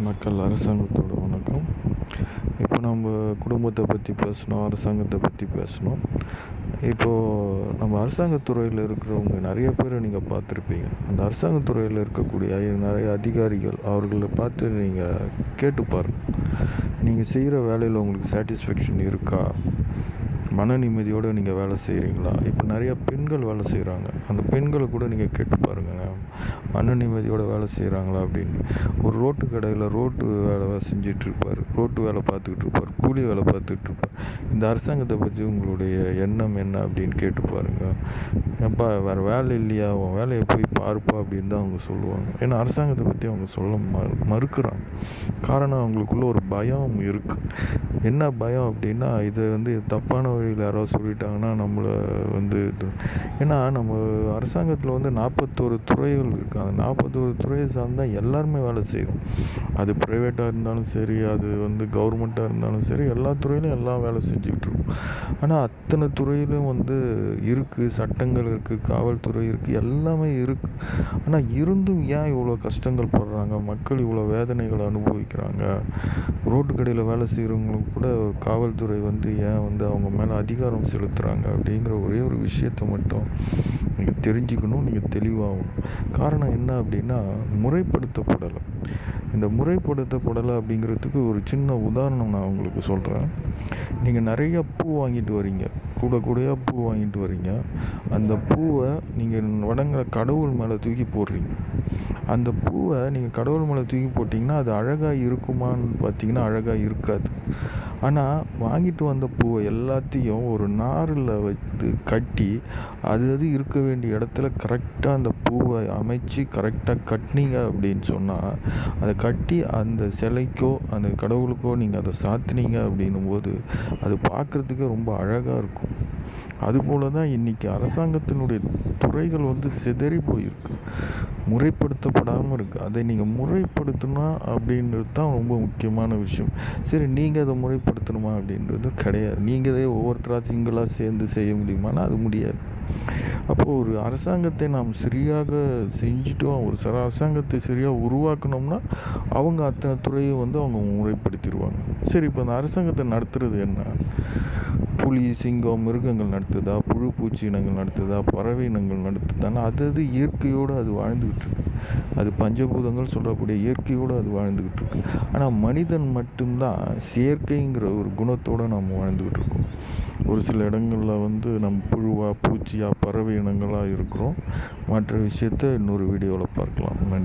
மக்கள் அரசாங்கத்தோட வணக்கம். இப்போ நம்ம குடும்பத்தை பற்றி பேசணும், அரசாங்கத்தை பற்றி பேசணும். இப்போது நம்ம அரசாங்கத்துறையில் இருக்கிறவங்க நிறைய பேரை நீங்கள் பார்த்துருப்பீங்க. அந்த அரசாங்கத்துறையில் இருக்கக்கூடிய நிறைய அதிகாரிகள் அவர்களை பார்த்து நீங்கள் கேட்டு பாருங்கள். நீங்கள் செய்கிற வேலையில் உங்களுக்கு சாட்டிஸ்ஃபேக்ஷன் இருக்கா? மன நிம்மதியோடு நீங்கள் வேலை செய்கிறீங்களா? இப்போ நிறையா பெண்கள் வேலை செய்கிறாங்க. அந்த பெண்களை கூட நீங்கள் கேட்டு பாருங்கள், மன நிம்மதியோடு வேலை செய்கிறாங்களா அப்படின்னு. ஒரு ரோட்டு கடையில் ரோட்டு வேலை செஞ்சிட்ருப்பார், ரோட்டு வேலை பார்த்துக்கிட்டு இருப்பார், கூலி வேலை பார்த்துட்ருப்பார். இந்த அரசாங்கத்தை பற்றி உங்களுடைய எண்ணம் என்ன அப்படின்னு கேட்டு பாருங்கள். ஏப்பா வேறு வேலை இல்லையா, உன் வேலையை போய் பார்ப்பா அப்படின்னு தான் அவங்க சொல்லுவாங்க. ஏன்னா அரசாங்கத்தை பற்றி அவங்க சொல்ல மறுக்கிறாங்க. காரணம், அவங்களுக்குள்ள ஒரு பயம் இருக்குது. என்ன பயம் அப்படின்னா, இதை தப்பான வழியில் யாராவது சொல்லிட்டாங்கன்னா நம்மளை ஏன்னா நம்ம அரசாங்கத்தில் 41 துறைகள் இருக்குது. அந்த 41 துறையை சார்ந்தால் எல்லாருமே வேலை செய்கிறோம். அது ப்ரைவேட்டாக இருந்தாலும் சரி, அது கவர்மெண்ட்டாக இருந்தாலும் சரி, எல்லா துறையிலும் எல்லாம் வேலை செஞ்சுக்கிட்ருக்கோம். ஆனால் அத்தனை துறையிலும் இருக்குது, சட்டங்கள் இருக்குது, காவல்துறை இருக்குது, எல்லாமே இருக்குது. ஆனால் இருந்தும் ஏன் இவ்வளோ கஷ்டங்கள் படுறாங்க, மக்கள் இவ்வளோ வேதனைகளை அனுபவிக்கிறாங்க? ரோட்டு கடையில் வேலை செய்கிறவங்களுக்கு கூட காவல்துறை ஏன் அவங்க மேலே அதிகாரம் செலுத்துகிறாங்க அப்படிங்கிற ஒரே ஒரு விஷயத்தை மட்டும் நீங்கள் தெரிஞ்சுக்கணும், நீங்கள் தெளிவாகணும். காரணம் என்ன அப்படின்னா, முறைப்படுத்தப்படலை. இந்த முறைப்படுத்தப்படலை அப்படிங்கிறதுக்கு ஒரு சின்ன உதாரணம் நான் உங்களுக்கு சொல்கிறேன். நீங்கள் நிறைய பூ வாங்கிட்டு வரீங்க, கூடையாக பூ வாங்கிட்டு வரீங்க. அந்த பூவை நீங்கள் வணங்குற கடவுள் மேலே தூக்கி போடுறீங்க. அந்த பூவை நீங்கள் கடவுள் மேலே தூக்கி போட்டிங்கன்னா அது அழகாக இருக்குமான்னு பார்த்தீங்கன்னா அழகாக இருக்காது. ஆனால் வாங்கிட்டு வந்த பூவை எல்லாத்தையும் ஒரு நாரில் கட்டி அது இருக்க வேண்டிய இடத்துல கரெக்டாக அந்த பூவை அமைச்சு கரெக்டாக கட்டினீங்க அப்படின்னு சொன்னால், அதை கட்டி அந்த சிலைக்கோ அந்த கடவுளுக்கோ நீங்கள் அதை சாத்தினீங்க அப்படின்னும் போது அது பார்க்குறதுக்கு ரொம்ப அழகாக இருக்கும். அதுபோல தான் இன்றைக்கி அரசாங்கத்தினுடைய துறைகள் சிதறி போயிருக்கு, முறைப்படுத்தப்படாமல் இருக்குது. அதை நீங்கள் முறைப்படுத்தணும் அப்படின்றது தான் ரொம்ப முக்கியமான விஷயம். சரி, நீங்கள் அதை முறைப்படுத்தணுமா அப்படின்றது கிடையாது. நீங்களே ஒவ்வொருத்தராக சிங்கிளாக சேர்ந்து செய்ய முடியுமானா அது முடியாது. அப்போது ஒரு அரசாங்கத்தை நாம் சரியாக செஞ்சுட்டோம், ஒரு அரசாங்கத்தை சரியாக உருவாக்கணும்னா அவங்க அத்தனை துறையை அவங்க முறைப்படுத்திடுவாங்க. சரி, இப்போ அந்த அரசாங்கத்தை நடத்துகிறது என்ன? புலி, சிங்கம், மிருகங்கள் நடத்துதா, புழு பூச்சி இனங்கள் நடத்துதா, பறவை இனங்கள் நடத்துதான்னா அது இயற்கையோடு அது வாழ்ந்துக்கிட்டு இருக்கு. அது பஞ்சபூதங்கள் சொல்லக்கூடிய இயற்கையோடு அது வாழ்ந்துக்கிட்டு இருக்கு. ஆனால் மனிதன் மட்டும்தான் செயற்கைங்கிற ஒரு குணத்தோடு நம்ம வாழ்ந்துக்கிட்டு இருக்கோம். ஒரு சில இடங்களில் நம்ம புழுவாக, பூச்சியாக, பறவை இனங்களாக இருக்கிறோம். மற்ற விஷயத்தை இன்னொரு வீடியோவில் பார்க்கலாம். நன்றி.